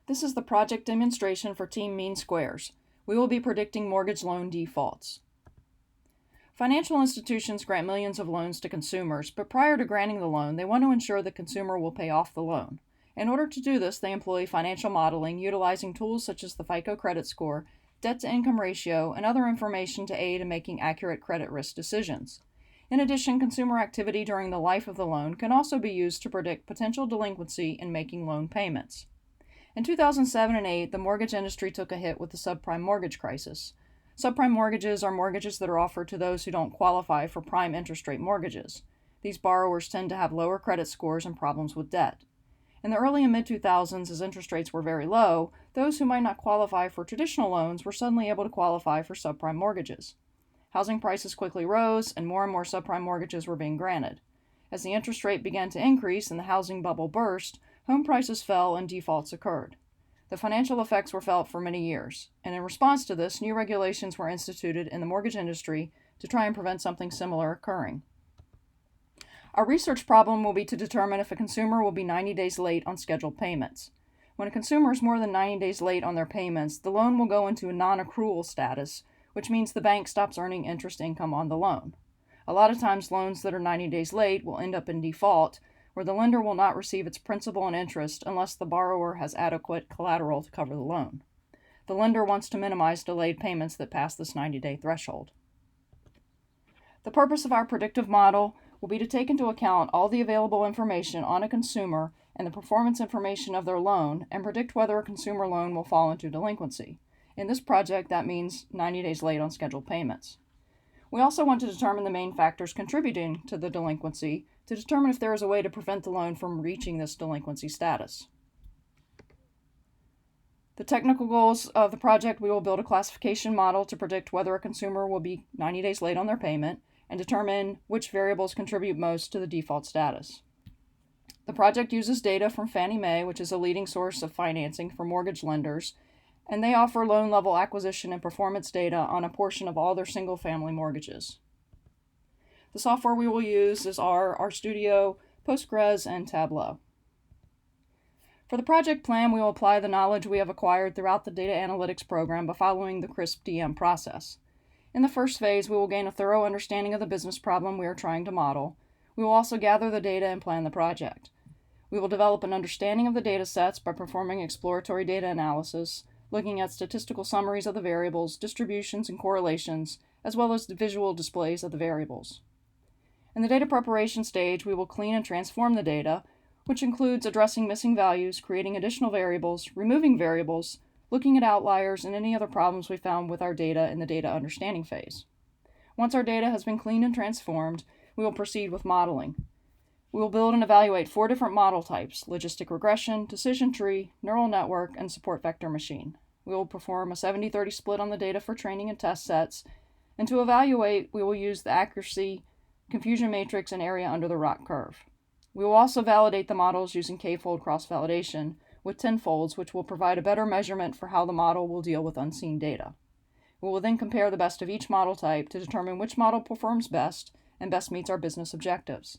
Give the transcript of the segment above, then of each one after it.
This is the project demonstration for Team MeanSquares. We will be predicting mortgage loan defaults. Financial institutions grant millions of loans to consumers, but prior to granting the loan, they want to ensure the consumer will pay off the loan. In order to do this, they employ financial modeling, utilizing tools such as the FICO credit score, debt-to-income ratio, and other information to aid in making accurate credit risk decisions. In addition, consumer activity during the life of the loan can also be used to predict potential delinquency in making loan payments. In 2007 and 2008, the mortgage industry took a hit with the subprime mortgage crisis. Subprime mortgages are mortgages that are offered to those who don't qualify for prime interest rate mortgages. These borrowers tend to have lower credit scores and problems with debt. In the early and mid-2000s, as interest rates were very low, those who might not qualify for traditional loans were suddenly able to qualify for subprime mortgages. Housing prices quickly rose, and more subprime mortgages were being granted. As the interest rate began to increase and the housing bubble burst, home prices fell and defaults occurred. The financial effects were felt for many years, and in response to this, new regulations were instituted in the mortgage industry to try and prevent something similar occurring. Our research problem will be to determine if a consumer will be 90 days late on scheduled payments. When a consumer is more than 90 days late on their payments, the loan will go into a non-accrual status, which means the bank stops earning interest income on the loan. A lot of times, loans that are 90 days late will end up in default, where the lender will not receive its principal and interest unless the borrower has adequate collateral to cover the loan. The lender wants to minimize delayed payments that pass this 90-day threshold. The purpose of our predictive model will be to take into account all the available information on a consumer and the performance information of their loan and predict whether a consumer loan will fall into delinquency. In this project, that means 90 days late on scheduled payments. We also want to determine the main factors contributing to the delinquency to determine if there is a way to prevent the loan from reaching this delinquency status. The technical goals of the project: we will build a classification model to predict whether a consumer will be 90 days late on their payment and determine which variables contribute most to the default status. The project uses data from Fannie Mae, which is a leading source of financing for mortgage lenders, and they offer loan-level acquisition and performance data on a portion of all their single-family mortgages. The software we will use is RStudio, Postgres, and Tableau. For the project plan, we will apply the knowledge we have acquired throughout the data analytics program by following the CRISP-DM process. In the first phase, we will gain a thorough understanding of the business problem we are trying to model. We will also gather the data and plan the project. We will develop an understanding of the data sets by performing exploratory data analysis, looking at statistical summaries of the variables, distributions, and correlations, as well as the visual displays of the variables. In the data preparation stage, we will clean and transform the data, which includes addressing missing values, creating additional variables, removing variables, looking at outliers, and any other problems we found with our data in the data understanding phase. Once our data has been cleaned and transformed, we will proceed with modeling. We will build and evaluate 4 different model types: logistic regression, decision tree, neural network, and support vector machine. We will perform a 70-30 split on the data for training and test sets, and to evaluate, we will use the accuracy, confusion matrix, and area under the ROC curve. We will also validate the models using k-fold cross-validation with 10 folds, which will provide a better measurement for how the model will deal with unseen data. We will then compare the best of each model type to determine which model performs best and best meets our business objectives.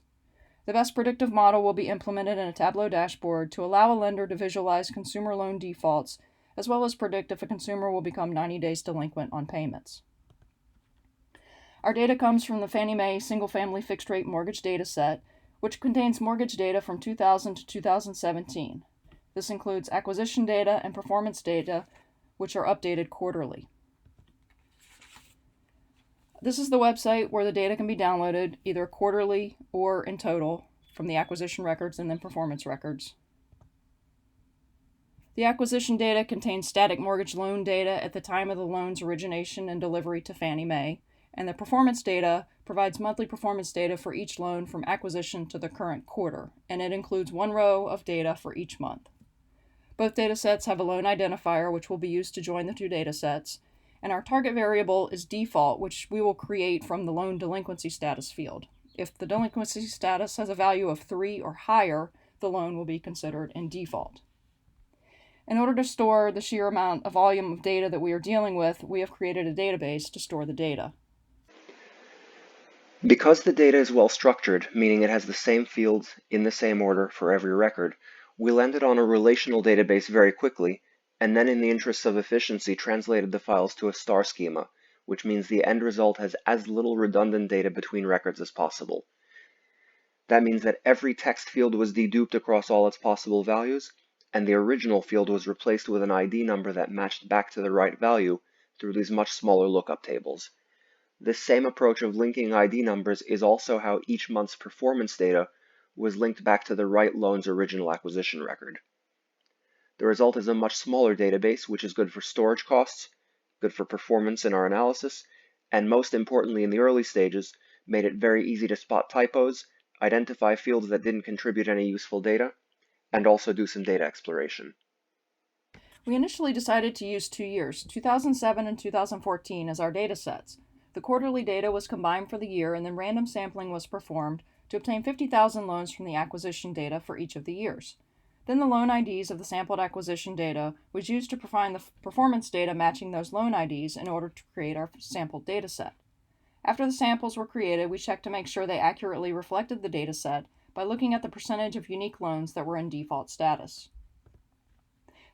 The best predictive model will be implemented in a Tableau dashboard to allow a lender to visualize consumer loan defaults, as well as predict if a consumer will become 90 days delinquent on payments. Our data comes from the Fannie Mae single-family fixed-rate mortgage data set, which contains mortgage data from 2000 to 2017. This includes acquisition data and performance data, which are updated quarterly. This is the website where the data can be downloaded, either quarterly or in total, from the acquisition records and then performance records. The acquisition data contains static mortgage loan data at the time of the loan's origination and delivery to Fannie Mae, and the performance data provides monthly performance data for each loan from acquisition to the current quarter, and it includes 1 row of data for each month. Both data sets have a loan identifier, which will be used to join the 2 data sets, and our target variable is default, which we will create from the loan delinquency status field. If the delinquency status has a value of 3 or higher, the loan will be considered in default. In order to store the sheer amount of volume of data that we are dealing with, we have created a database to store the data. Because the data is well structured, meaning it has the same fields in the same order for every record, We landed on a relational database very quickly, and then in the interests of efficiency translated the files to a star schema, which means the end result has as little redundant data between records as possible. That means that every text field was deduped across all its possible values, and the original field was replaced with an ID number that matched back to the right value through these much smaller lookup tables. This same approach of linking ID numbers is also how each month's performance data was linked back to the right loan's original acquisition record. The result is a much smaller database, which is good for storage costs, good for performance in our analysis, and most importantly in the early stages, made it very easy to spot typos, identify fields that didn't contribute any useful data, and also do some data exploration. We initially decided to use 2 years, 2007 and 2014, as our data sets. The quarterly data was combined for the year, and then random sampling was performed to obtain 50,000 loans from the acquisition data for each of the years. Then the loan IDs of the sampled acquisition data was used to find the performance data matching those loan IDs in order to create our sampled data set. After the samples were created, we checked to make sure they accurately reflected the data set by looking at the percentage of unique loans that were in default status.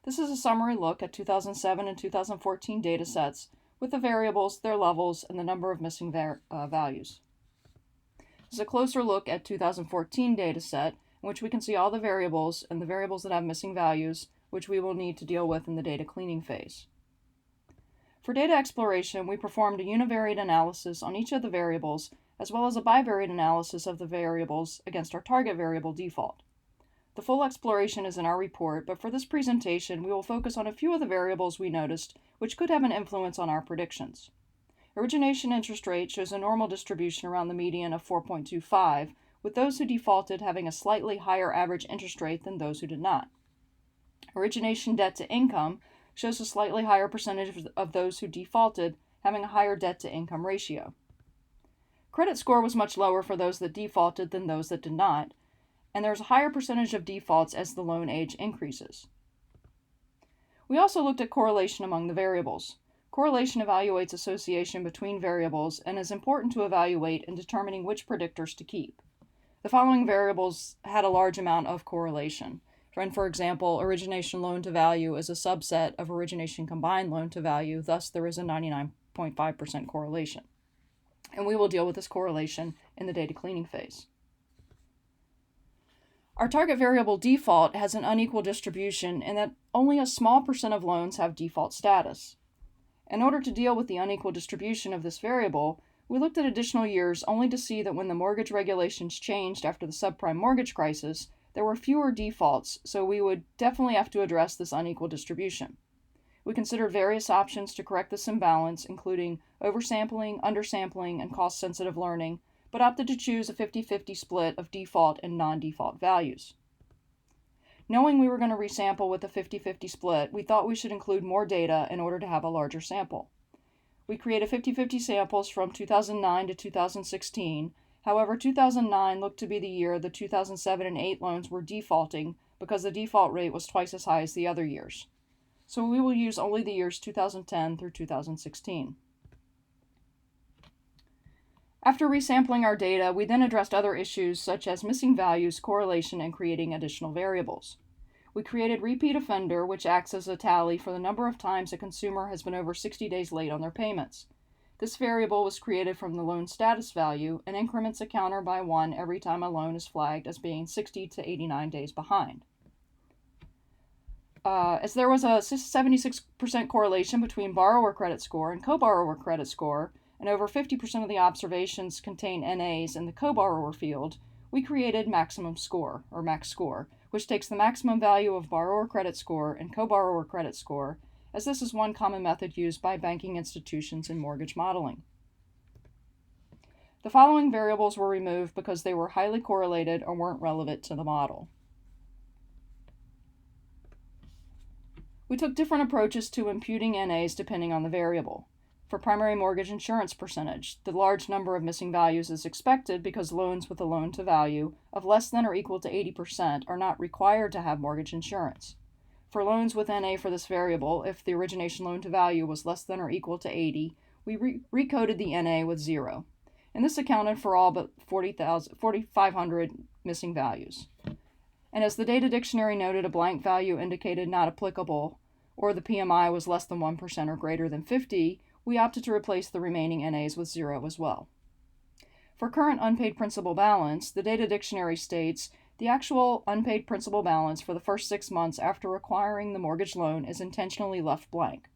This is a summary look at 2007 and 2014 data sets with the variables, their levels, and the number of missing values. This is a closer look at 2014 data set in which we can see all the variables and the variables that have missing values, which we will need to deal with in the data cleaning phase. For data exploration, we performed a univariate analysis on each of the variables, as well as a bivariate analysis of the variables against our target variable default. The full exploration is in our report, but for this presentation, we will focus on a few of the variables we noticed which could have an influence on our predictions. Origination interest rate shows a normal distribution around the median of 4.25, with those who defaulted having a slightly higher average interest rate than those who did not. Origination debt to income shows a slightly higher percentage of those who defaulted having a higher debt to income ratio. Credit score was much lower for those that defaulted than those that did not, and there's a higher percentage of defaults as the loan age increases. We also looked at correlation among the variables. Correlation evaluates association between variables and is important to evaluate in determining which predictors to keep. The following variables had a large amount of correlation. For example, origination loan to value is a subset of origination combined loan to value, thus there is a 99.5% correlation. And we will deal with this correlation in the data cleaning phase. Our target variable default has an unequal distribution in that only a small percent of loans have default status. In order to deal with the unequal distribution of this variable, we looked at additional years only to see that when the mortgage regulations changed after the subprime mortgage crisis, there were fewer defaults, so we would definitely have to address this unequal distribution. We considered various options to correct this imbalance, including oversampling, undersampling, and cost-sensitive learning, but opted to choose a 50-50 split of default and non-default values. Knowing we were going to resample with a 50-50 split, we thought we should include more data in order to have a larger sample. We created 50-50 samples from 2009 to 2016. However, 2009 looked to be the year the 2007 and 8 loans were defaulting because the default rate was twice as high as the other years. So we will use only the years 2010 through 2016. After resampling our data, we then addressed other issues such as missing values, correlation, and creating additional variables. We created repeat offender, which acts as a tally for the number of times a consumer has been over 60 days late on their payments. This variable was created from the loan status value and increments a counter by 1 every time a loan is flagged as being 60 to 89 days behind. As there was a 76% correlation between borrower credit score and co-borrower credit score, and over 50% of the observations contain NAs in the co-borrower field, we created maximum score, or max score, which takes the maximum value of borrower credit score and co-borrower credit score, as this is one common method used by banking institutions in mortgage modeling. The following variables were removed because they were highly correlated or weren't relevant to the model. We took different approaches to imputing NAs depending on the variable. For primary mortgage insurance percentage, the large number of missing values is expected because loans with a loan to value of less than or equal to 80% are not required to have mortgage insurance. For loans with NA for this variable, if the origination loan to value was less than or equal to 80, we recoded the NA with 0. And this accounted for all but 4,500 missing values. And as the data dictionary noted, a blank value indicated not applicable, or the PMI was less than 1% or greater than 50, we opted to replace the remaining NAs with 0 as well. For current unpaid principal balance, the data dictionary states the actual unpaid principal balance for the first 6 months after acquiring the mortgage loan is intentionally left blank.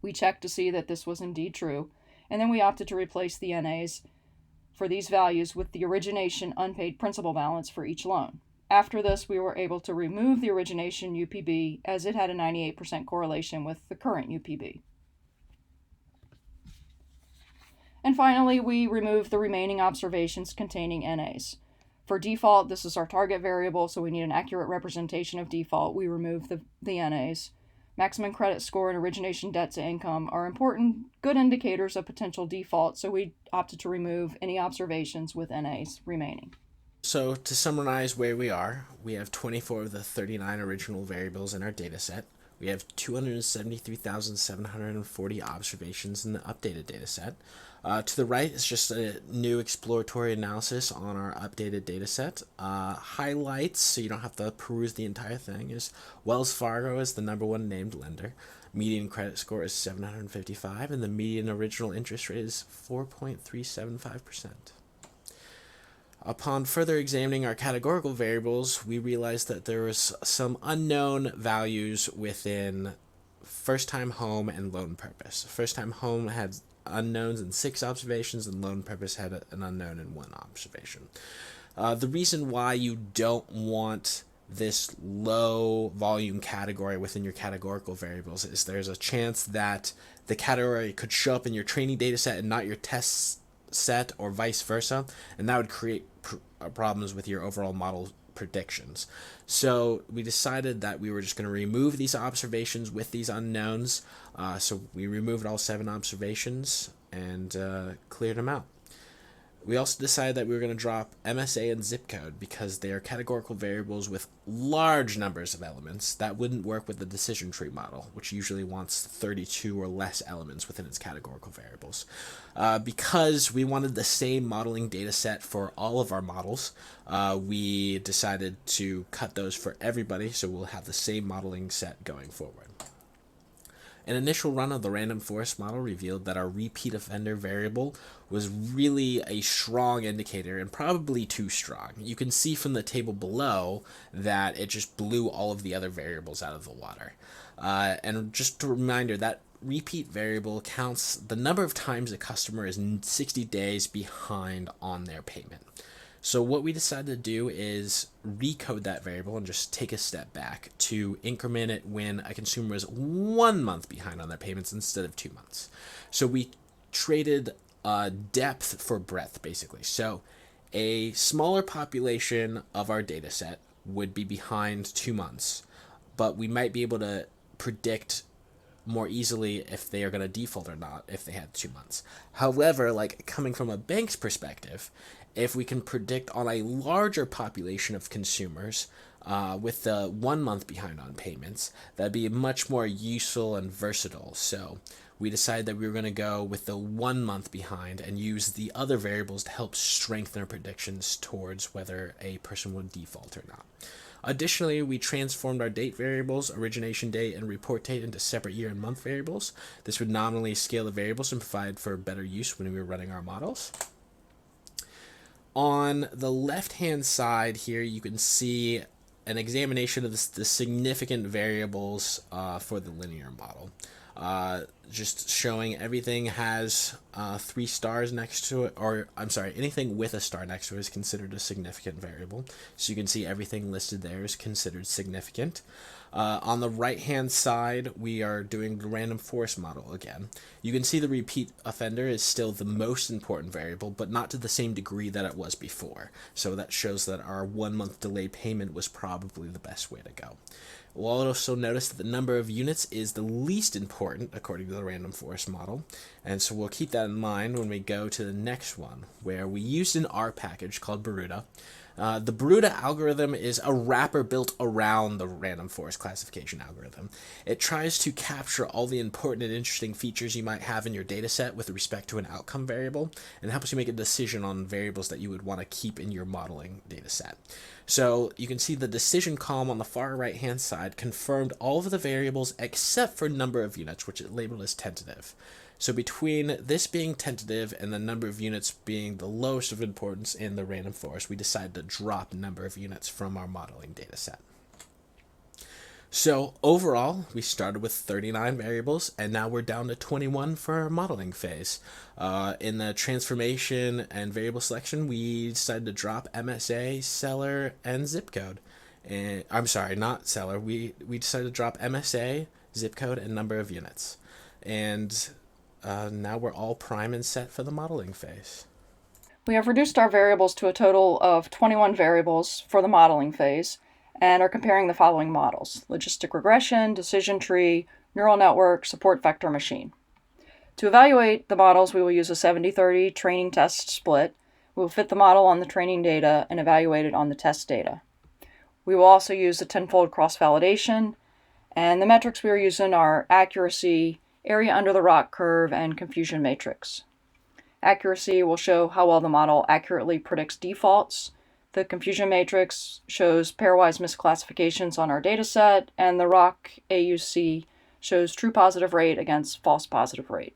We checked to see that this was indeed true, and then we opted to replace the NAs for these values with the origination unpaid principal balance for each loan. After this, we were able to remove the origination UPB as it had a 98% correlation with the current UPB. And finally, we removed the remaining observations containing NAs. For default, this is our target variable, so we need an accurate representation of default. We remove the NAs. Maximum credit score and origination debt to income are important, good indicators of potential default, so we opted to remove any observations with NAs remaining. So to summarize where we are, we have 24 of the 39 original variables in our data set. We have 273,740 observations in the updated data set. To the right is just a new exploratory analysis on our updated data set. Highlights, so you don't have to peruse the entire thing, is Wells Fargo is the #1 named lender. Median credit score is 755, and the median original interest rate is 4.375%. Upon further examining our categorical variables, we realized that there was some unknown values within first-time home and loan purpose. First-time home had unknowns in 6 observations, and loan purpose had an unknown in 1 observation. The reason why you don't want this low volume category within your categorical variables is there's a chance that the category could show up in your training data set and not your test set, or vice versa, and that would create problems with your overall model predictions. So we decided that we were just going to remove these observations with these unknowns. So we removed all 7 observations and cleared them out. We also decided that we were going to drop MSA and zip code because they are categorical variables with large numbers of elements that wouldn't work with the decision tree model, which usually wants 32 or less elements within its categorical variables. Because we wanted the same modeling data set for all of our models, we decided to cut those for everybody, so we'll have the same modeling set going forward. An initial run of the random forest model revealed that our repeat offender variable was really a strong indicator, and probably too strong. You can see from the table below that it just blew all of the other variables out of the water. And just a reminder, that repeat variable counts the number of times a customer is 60 days behind on their payment. So what we decided to do is recode that variable and just take a step back to increment it when a consumer is 1 month behind on their payments instead of 2 months. So we traded depth for breadth, basically. So a smaller population of our data set would be behind 2 months, but we might be able to predict more easily if they are going to default or not if they had 2 months. However, like coming from a bank's perspective, if we can predict on a larger population of consumers with the 1 month behind on payments, that'd be much more useful and versatile. So we decided that we were going to go with the 1 month behind and use the other variables to help strengthen our predictions towards whether a person would default or not. Additionally, we transformed our date variables, origination date, and report date into separate year and month variables. This would nominally scale the variables and provide for better use when we were running our models. On the left-hand side here, you can see an examination of the significant variables for the linear model. Just showing everything has 3 stars next to it, or I'm sorry, anything with a star next to it is considered a significant variable. So you can see everything listed there is considered significant. On the right-hand side, we are doing the random forest model again. You can see the repeat offender is still the most important variable, but not to the same degree that it was before. So that shows that our 1 month delayed payment was probably the best way to go. We'll also notice that the number of units is the least important according to the random forest model, and so we'll keep that in mind when we go to the next one, where we used an R package called Baruda. The Bruta algorithm is a wrapper built around the random forest classification algorithm. It tries to capture all the important and interesting features you might have in your data set with respect to an outcome variable, and helps you make a decision on variables that you would want to keep in your modeling data set. So you can see the decision column on the far right hand side confirmed all of the variables except for number of units, which it labeled as tentative. So between this being tentative and the number of units being the lowest of importance in the random forest, we decided to drop number of units from our modeling data set. So overall, we started with 39 variables, and now we're down to 21 for our modeling phase. In the transformation and variable selection, we decided to drop MSA, seller, and zip code. And I'm sorry, not seller. We decided to drop MSA, zip code, and number of units. And now we're all prime and set for the modeling phase. We have reduced our variables to a total of 21 variables for the modeling phase, and are comparing the following models: logistic regression, decision tree, neural network, support vector machine. To evaluate the models, we will use a 70-30 training test split. We will fit the model on the training data and evaluate it on the test data. We will also use a tenfold cross-validation, and the metrics we are using are accuracy, area under the ROC curve, and confusion matrix. Accuracy will show how well the model accurately predicts defaults. The confusion matrix shows pairwise misclassifications on our dataset, and the ROC AUC shows true positive rate against false positive rate.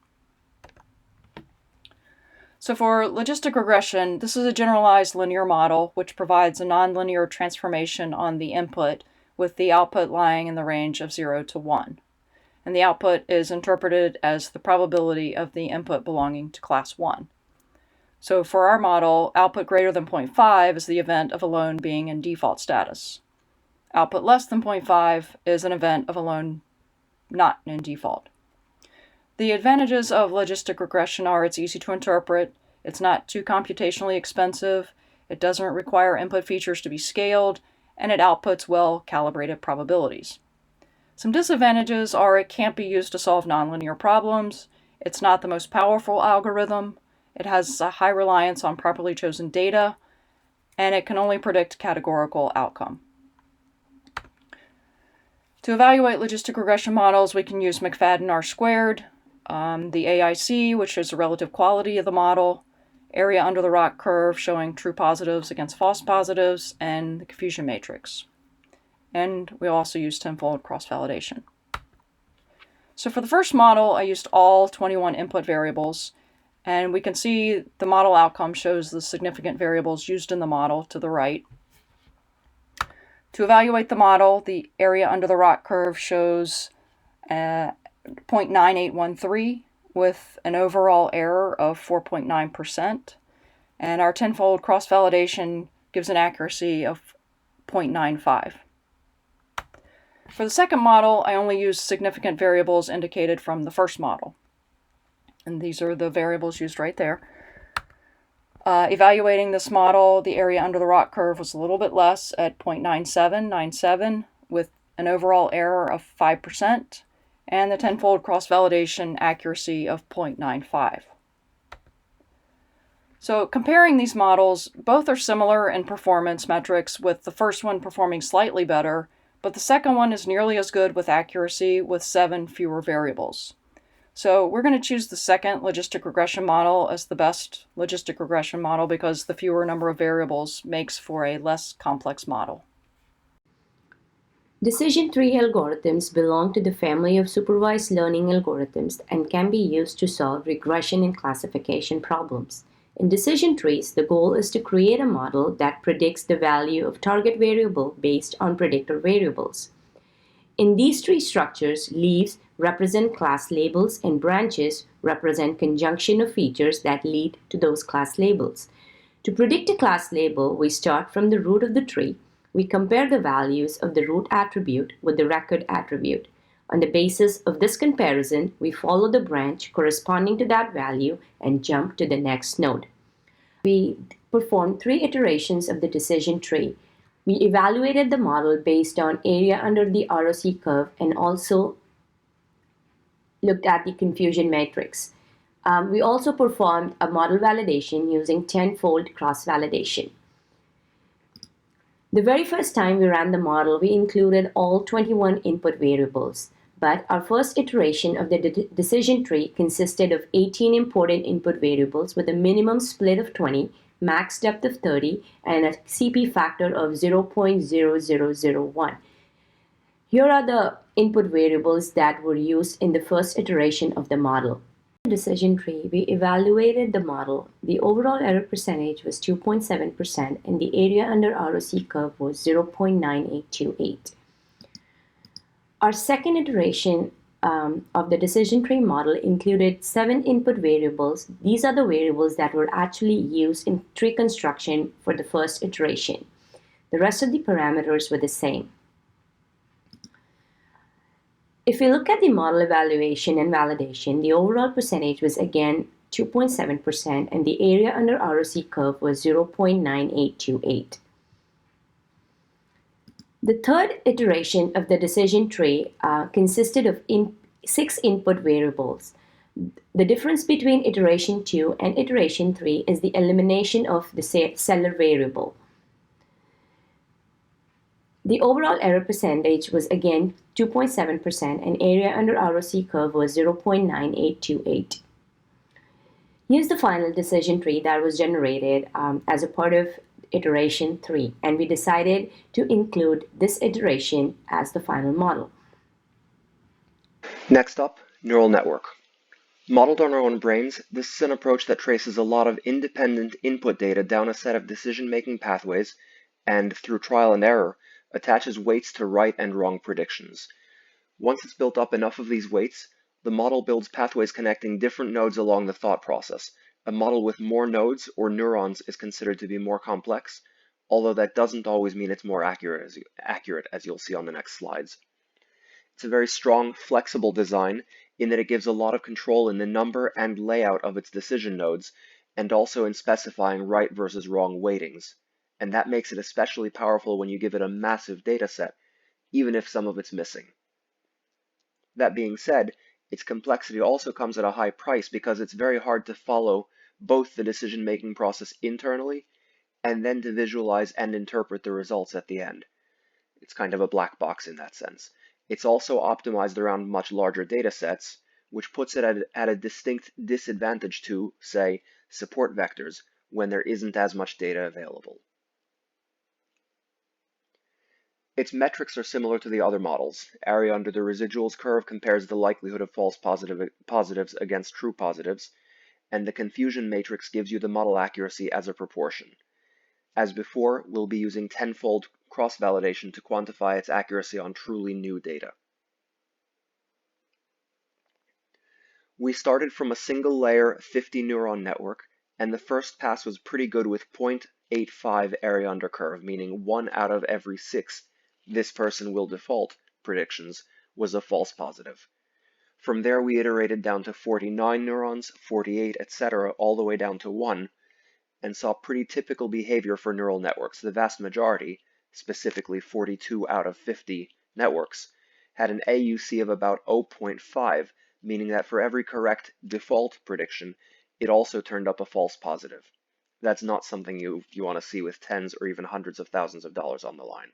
So for logistic regression, this is a generalized linear model which provides a nonlinear transformation on the input, with the output lying in the range of 0 to 1. And the output is interpreted as the probability of the input belonging to class 1. So for our model, output greater than 0.5 is the event of a loan being in default status. Output less than 0.5 is an event of a loan not in default. The advantages of logistic regression are it's easy to interpret, it's not too computationally expensive, it doesn't require input features to be scaled, and it outputs well-calibrated probabilities. Some disadvantages are it can't be used to solve nonlinear problems, it's not the most powerful algorithm, it has a high reliance on properly chosen data, and it can only predict categorical outcome. To evaluate logistic regression models, we can use McFadden R-squared, the AIC, which is the relative quality of the model, area under the ROC curve showing true positives against false positives, and the confusion matrix. And we also use tenfold cross-validation. So for the first model, I used all 21 input variables, and we can see the model outcome shows the significant variables used in the model to the right. To evaluate the model, the area under the ROC curve shows 0.9813 with an overall error of 4.9%, and our tenfold cross-validation gives an accuracy of 0.95. For the second model, I only used significant variables indicated from the first model, and these are the variables used right there. Evaluating this model, the area under the ROC curve was a little bit less at 0.9797 with an overall error of 5%, and the tenfold cross-validation accuracy of 0.95. So comparing these models, both are similar in performance metrics, with the first one performing slightly better, but the second one is nearly as good with accuracy with 7 fewer variables. So we're going to choose the second logistic regression model as the best logistic regression model because the fewer number of variables makes for a less complex model. Decision tree algorithms belong to the family of supervised learning algorithms and can be used to solve regression and classification problems. In decision trees, the goal is to create a model that predicts the value of target variable based on predictor variables. In these tree structures, leaves represent class labels and branches represent conjunction of features that lead to those class labels. To predict a class label, we start from the root of the tree. We compare the values of the root attribute with the record attribute. On the basis of this comparison, we follow the branch corresponding to that value and jump to the next node. We performed 3 iterations of the decision tree. We evaluated the model based on area under the ROC curve and also looked at the confusion matrix. We also performed a model validation using tenfold cross-validation. The very first time we ran the model, we included all 21 input variables. But our first iteration of the decision tree consisted of 18 important input variables with a minimum split of 20, max depth of 30, and a CP factor of 0.0001. Here are the input variables that were used in the first iteration of the model. In the decision tree, we evaluated the model. The overall error percentage was 2.7%, and the area under ROC curve was 0.9828. Our second iteration of the decision tree model included 7 input variables. These are the variables that were actually used in tree construction for the first iteration. The rest of the parameters were the same. If we look at the model evaluation and validation, the overall percentage was again 2.7%, and the area under ROC curve was 0.9828. The third iteration of the decision tree consisted of 6 input variables. The difference between iteration 2 and iteration 3 is the elimination of the seller variable. The overall error percentage was again 2.7%, and area under ROC curve was 0.9828. Here's the final decision tree that was generated as a part of iteration 3, and we decided to include this iteration as the final model. Next up, neural network. Modeled on our own brains, this is an approach that traces a lot of independent input data down a set of decision-making pathways and, through trial and error, attaches weights to right and wrong predictions. Once it's built up enough of these weights, the model builds pathways connecting different nodes along the thought process. A model with more nodes or neurons is considered to be more complex, although that doesn't always mean it's more accurate, as you'll see on the next slides. It's a very strong, flexible design in that it gives a lot of control in the number and layout of its decision nodes, and also in specifying right versus wrong weightings. And that makes it especially powerful when you give it a massive data set, even if some of it's missing. That being said, its complexity also comes at a high price because it's very hard to follow both the decision-making process internally and then to visualize and interpret the results at the end. It's kind of a black box in that sense. It's also optimized around much larger data sets, which puts it at a distinct disadvantage to, say, support vectors when there isn't as much data available. Its metrics are similar to the other models. Area under the residuals curve compares the likelihood of false positives against true positives, and the confusion matrix gives you the model accuracy as a proportion. As before, we'll be using tenfold cross-validation to quantify its accuracy on truly new data. We started from a single layer 50 neuron network, and the first pass was pretty good with 0.85 area under curve, meaning 1 out of every 6 "this person will default" predictions was a false positive. From there we iterated down to 49 neurons, 48, etc., all the way down to 1, and saw pretty typical behavior for neural networks. The vast majority, specifically 42 out of 50 networks, had an AUC of about 0.5, meaning that for every correct default prediction, it also turned up a false positive. That's not something you want to see with tens or even hundreds of thousands of dollars on the line.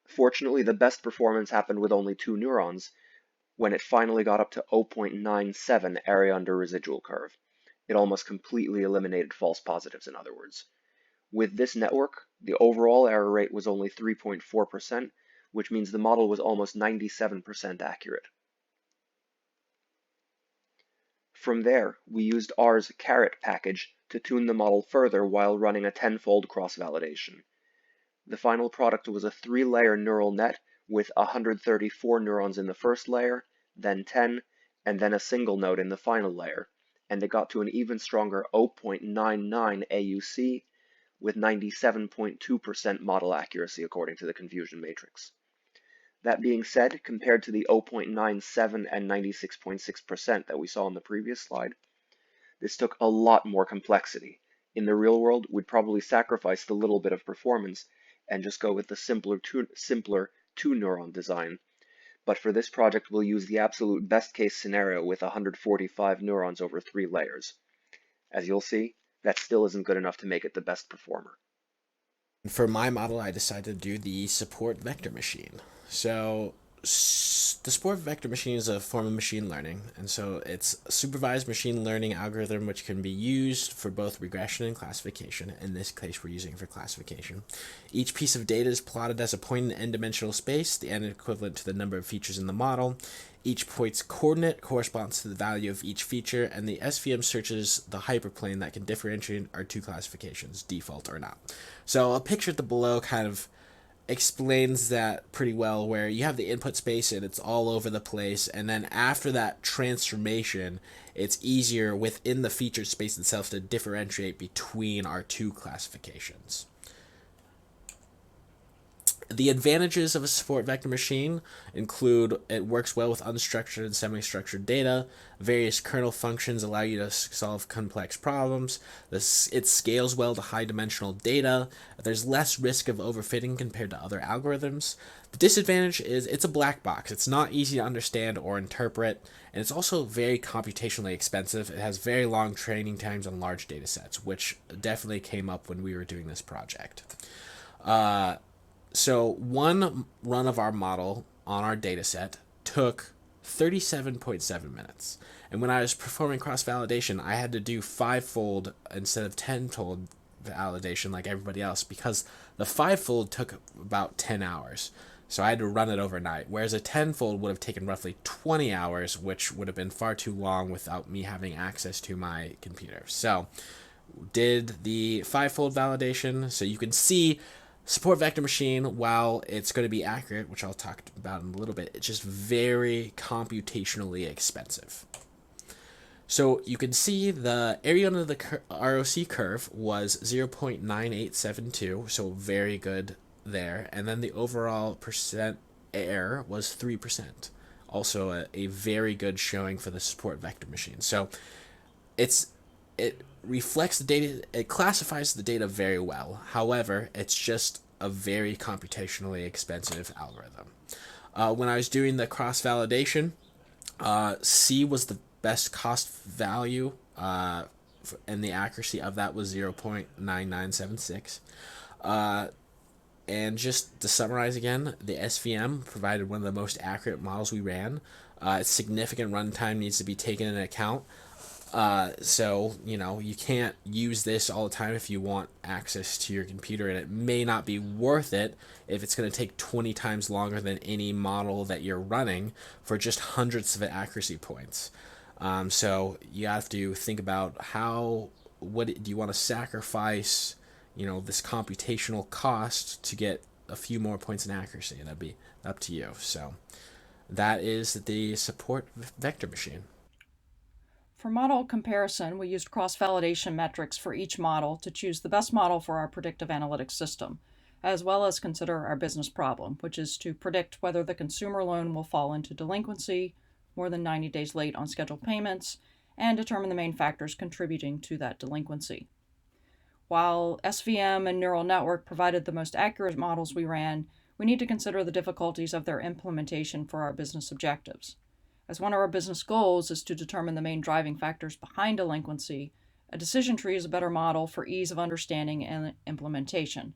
Fortunately, the best performance happened with only 2 neurons, when it finally got up to 0.97 area under residual curve. It almost completely eliminated false positives, in other words. With this network, the overall error rate was only 3.4%, which means the model was almost 97% accurate. From there, we used R's caret package to tune the model further while running a tenfold cross-validation. The final product was a 3-layer neural net with 134 neurons in the first layer, then 10, and then a single node in the final layer, and it got to an even stronger 0.99 AUC with 97.2% model accuracy according to the confusion matrix. That being said, compared to the 0.97 and 96.6% that we saw on the previous slide, this took a lot more complexity. In the real world, we'd probably sacrifice the little bit of performance and just go with the simpler 2-neuron design. But for this project, we'll use the absolute best case scenario with 145 neurons over 3 layers. As you'll see, that still isn't good enough to make it the best performer. For my model, I decided to do the support vector machine. So the support vector machine is a form of machine learning, and so it's a supervised machine learning algorithm which can be used for both regression and classification. In this case, we're using it for classification. Each piece of data is plotted as a point in n-dimensional space, the n equivalent to the number of features in the model. Each point's coordinate corresponds to the value of each feature, and the SVM searches the hyperplane that can differentiate our two classifications, default or not. So a picture at the below kind of explains that pretty well, where you have the input space and it's all over the place, and then after that transformation, it's easier within the feature space itself to differentiate between our two classifications. The advantages of a support vector machine include it works well with unstructured and semi-structured data. Various kernel functions allow you to solve complex problems. It scales well to high-dimensional data. There's less risk of overfitting compared to other algorithms. The disadvantage is it's a black box. It's not easy to understand or interpret, and it's also very computationally expensive. It has very long training times on large data sets, which definitely came up when we were doing this project. So one run of our model on our data set took 37.7 minutes. And when I was performing cross-validation, I had to do 5-fold instead of 10-fold validation like everybody else, because the 5-fold took about 10 hours. So I had to run it overnight, whereas a 10-fold would have taken roughly 20 hours, which would have been far too long without me having access to my computer. So did the 5-fold validation, so you can see support vector machine, while it's going to be accurate, which I'll talk about in a little bit, it's just very computationally expensive. So you can see the area under the ROC curve was 0.9872, so very good there. And then the overall percent error was 3%. Also a very good showing for the support vector machine. So it reflects the data, it classifies the data very well. However, it's just a very computationally expensive algorithm. When I was doing the cross-validation, C was the best cost value, and the accuracy of that was 0.9976. And just to summarize again, the SVM provided one of the most accurate models we ran. Significant runtime needs to be taken into account. So, you can't use this all the time if you want access to your computer, and it may not be worth it if it's going to take 20 times longer than any model that you're running for just hundreds of accuracy points. So you have to think about what do you want to sacrifice, this computational cost to get a few more points in accuracy, and that'd be up to you. So that is the support vector machine. For model comparison, we used cross-validation metrics for each model to choose the best model for our predictive analytics system, as well as consider our business problem, which is to predict whether the consumer loan will fall into delinquency, more than 90 days late on scheduled payments, and determine the main factors contributing to that delinquency. While SVM and neural network provided the most accurate models we ran, we need to consider the difficulties of their implementation for our business objectives. As one of our business goals is to determine the main driving factors behind delinquency, a decision tree is a better model for ease of understanding and implementation.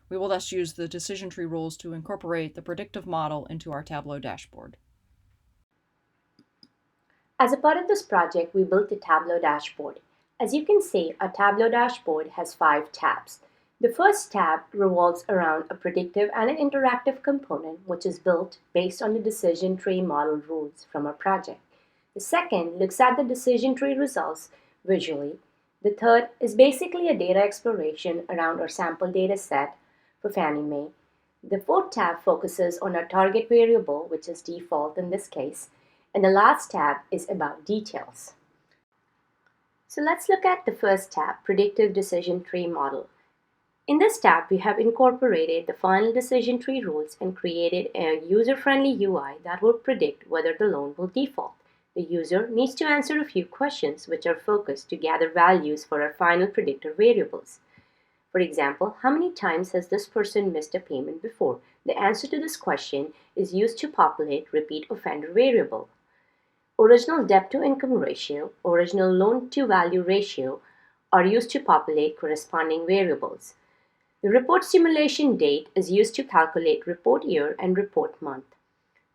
We will thus use the decision tree rules to incorporate the predictive model into our Tableau dashboard. As a part of this project, we built a Tableau dashboard. As you can see, our Tableau dashboard has 5 tabs. The first tab revolves around a predictive and an interactive component, which is built based on the decision tree model rules from our project. The second looks at the decision tree results visually. The third is basically a data exploration around our sample data set for Fannie Mae. The fourth tab focuses on our target variable, which is default in this case, and the last tab is about details. So let's look at the first tab, Predictive Decision Tree Model. In this tab, we have incorporated the final decision tree rules and created a user-friendly UI that will predict whether the loan will default. The user needs to answer a few questions which are focused to gather values for our final predictor variables. For example, how many times has this person missed a payment before? The answer to this question is used to populate repeat offender variable. Original debt-to-income ratio, original loan-to-value ratio are used to populate corresponding variables. The report simulation date is used to calculate report year and report month.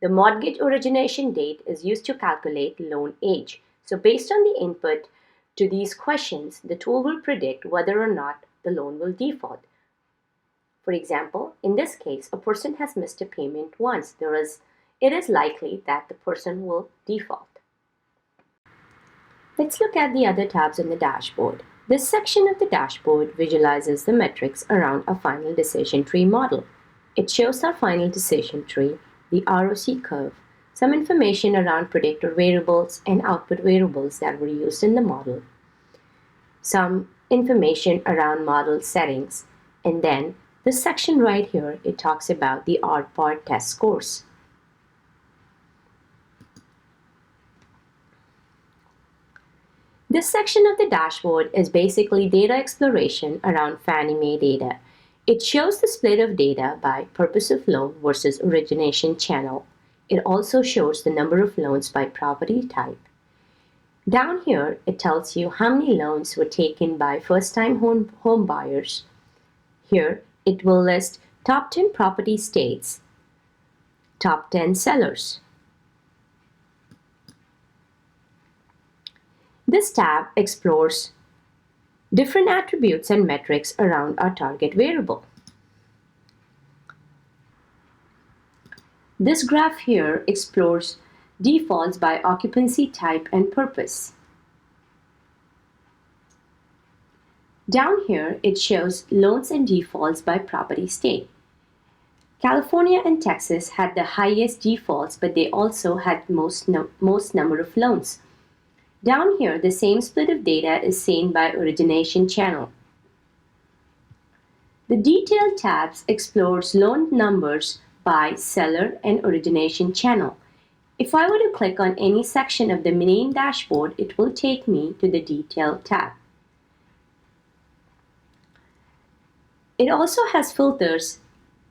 The mortgage origination date is used to calculate loan age. So based on the input to these questions, the tool will predict whether or not the loan will default. For example, in this case, a person has missed a payment once. It is likely that the person will default. Let's look at the other tabs on the dashboard. This section of the dashboard visualizes the metrics around a final decision tree model. It shows our final decision tree, the ROC curve, some information around predictor variables and output variables that were used in the model, some information around model settings, and then this section right here, it talks about the R-part test scores. This section of the dashboard is basically data exploration around Fannie Mae data. It shows the split of data by purpose of loan versus origination channel. It also shows the number of loans by property type. Down here, it tells you how many loans were taken by first-time home buyers. Here, it will list top 10 property states, top 10 sellers. This tab explores different attributes and metrics around our target variable. This graph here explores defaults by occupancy type and purpose. Down here, it shows loans and defaults by property state. California and Texas had the highest defaults, but they also had most number of loans. Down here, the same split of data is seen by origination channel. The detailed tabs explores loan numbers by seller and origination channel. If I were to click on any section of the main dashboard, it will take me to the detailed tab. It also has filters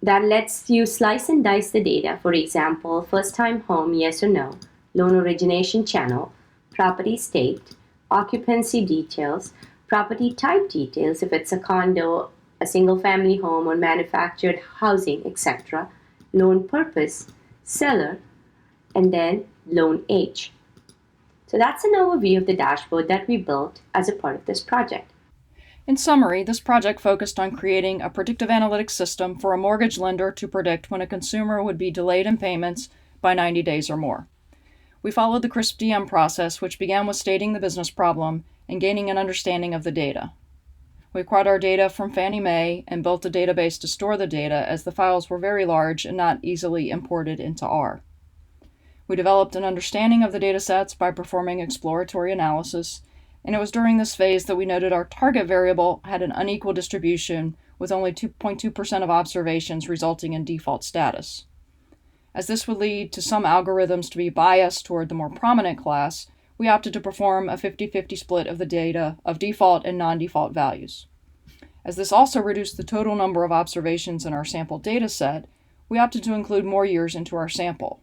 that lets you slice and dice the data. For example, first-time home, yes or no, loan origination channel, property state, occupancy details, property type details, if it's a condo, a single-family home, or manufactured housing, etc., loan purpose, seller, and then loan age. So that's an overview of the dashboard that we built as a part of this project. In summary, this project focused on creating a predictive analytics system for a mortgage lender to predict when a consumer would be delayed in payments by 90 days or more. We followed the CRISP DM process, which began with stating the business problem and gaining an understanding of the data. We acquired our data from Fannie Mae and built a database to store the data, as the files were very large and not easily imported into R. We developed an understanding of the datasets by performing exploratory analysis, and it was during this phase that we noted our target variable had an unequal distribution, with only 2.2% of observations resulting in default status. As this would lead to some algorithms to be biased toward the more prominent class, we opted to perform a 50-50 split of the data of default and non-default values. As this also reduced the total number of observations in our sample dataset, we opted to include more years into our sample.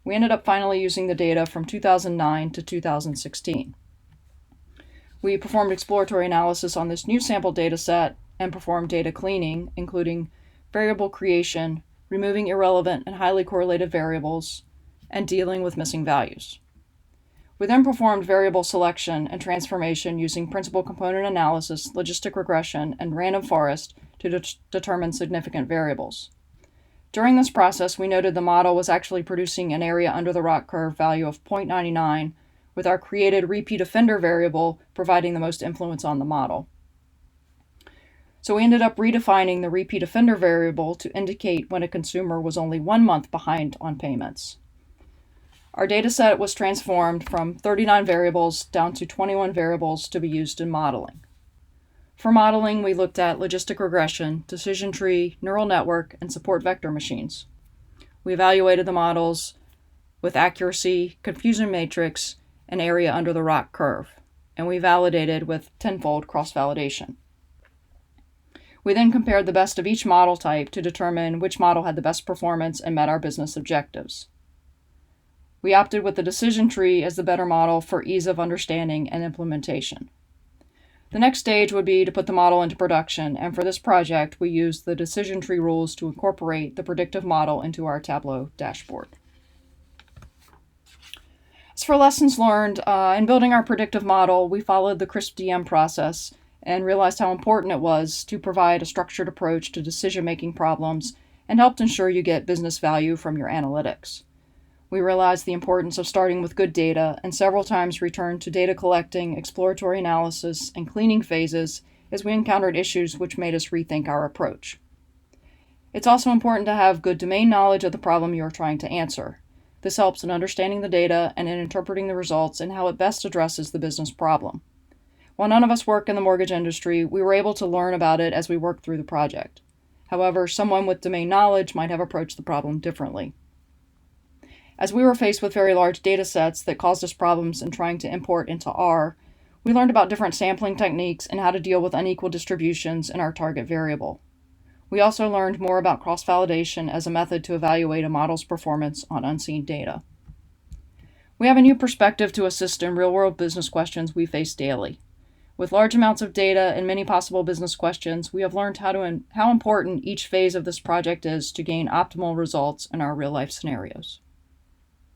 We ended up finally using the data from 2009 to 2016. We performed exploratory analysis on this new sample dataset and performed data cleaning, including variable creation, removing irrelevant and highly correlated variables, and dealing with missing values. We then performed variable selection and transformation using principal component analysis, logistic regression, and random forest to determine significant variables. During this process, we noted the model was actually producing an area under the ROC curve value of 0.99, with our created repeat offender variable providing the most influence on the model. So we ended up redefining the repeat offender variable to indicate when a consumer was only 1 month behind on payments. Our dataset was transformed from 39 variables down to 21 variables to be used in modeling. For modeling, we looked at logistic regression, decision tree, neural network, and support vector machines. We evaluated the models with accuracy, confusion matrix, and area under the ROC curve, and we validated with tenfold cross-validation. We then compared the best of each model type to determine which model had the best performance and met our business objectives. We opted with the decision tree as the better model for ease of understanding and implementation. The next stage would be to put the model into production, and for this project, we used the decision tree rules to incorporate the predictive model into our Tableau dashboard. As for lessons learned, in building our predictive model, we followed the CRISP-DM process and realized how important it was to provide a structured approach to decision-making problems and helped ensure you get business value from your analytics. We realized the importance of starting with good data and several times returned to data collecting, exploratory analysis, and cleaning phases as we encountered issues which made us rethink our approach. It's also important to have good domain knowledge of the problem you are trying to answer. This helps in understanding the data and in interpreting the results and how it best addresses the business problem. While none of us work in the mortgage industry, we were able to learn about it as we worked through the project. However, someone with domain knowledge might have approached the problem differently. As we were faced with very large data sets that caused us problems in trying to import into R, we learned about different sampling techniques and how to deal with unequal distributions in our target variable. We also learned more about cross-validation as a method to evaluate a model's performance on unseen data. We have a new perspective to assist in real-world business questions we face daily. With large amounts of data and many possible business questions, we have learned how important each phase of this project is to gain optimal results in our real-life scenarios.